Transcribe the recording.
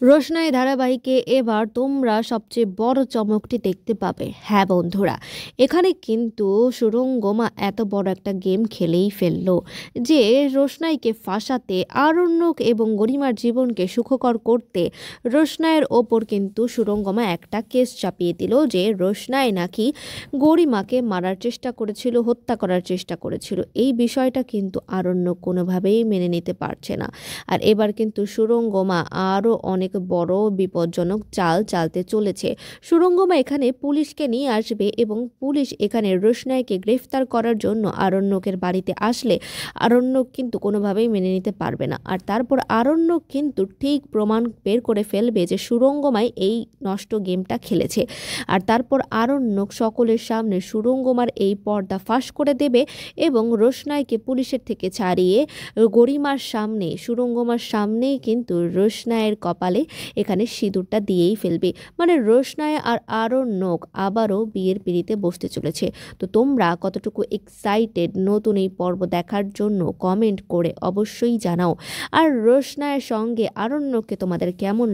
রোশনাই ধারাবাহিকে এবার তোমরা সবচেয়ে বড় চমকটি দেখতে পাবে। হ্যাঁ বন্ধুরা, এখানে কিন্তু সুরঙ্গমা এত বড় একটা গেম খেলেই ফেললো যে রোশনাইকে ফাঁসাতে, আরণ্যক এবং গরিমার জীবনকে সুখকর করতে রোশনাইয়ের ওপর কিন্তু সুরঙ্গমা একটা কেস চাপিয়ে দিল যে রোশনাই নাকি গরিমাকে মারার চেষ্টা করেছিল, হত্যা করার চেষ্টা করেছিল। এই বিষয়টা কিন্তু আরণ্যক কোনোভাবেই মেনে নিতে পারছে না। আর এবার কিন্তু সুরঙ্গমা আরও অনেক বড় বিপজ্জনক চাল চালতে চলেছে। সুরঙ্গমা এখানে পুলিশকে নিয়ে আসবে এবং পুলিশ এখানে রোশনাইকে গ্রেফতার করার জন্য আরণ্যকের বাড়িতে আসলে আরণ্যক কিন্তু কোনোভাবেই মেনে নিতে পারবে না। আর তারপর আরণ্যক কিন্তু ঠিক প্রমাণ বের করে ফেলবে যে সুরঙ্গমাই এই নষ্ট গেমটা খেলেছে। আর তারপর আরণ্যক সকলের সামনে সুরঙ্গমার এই পর্দা ফাঁস করে দেবে এবং রোশনাইকে পুলিশের থেকে ছাড়িয়ে গরিমার সামনে, সুরঙ্গমার সামনেই কিন্তু রোশনাইয়ের কপালে এখানে সিঁদুরটা দিয়েই ফেলবে। মানে রোশনাই আর আরণ্যক আবারও বিয়ের পিঁড়িতে বসতে চলেছে। তো তোমরা কতটুকু এক্সাইটেড নতুন এই পর্ব দেখার জন্য কমেন্ট করে অবশ্যই জানাও। আর রোশনাইয়ের সঙ্গে আরণ্যককে তোমাদের কেমন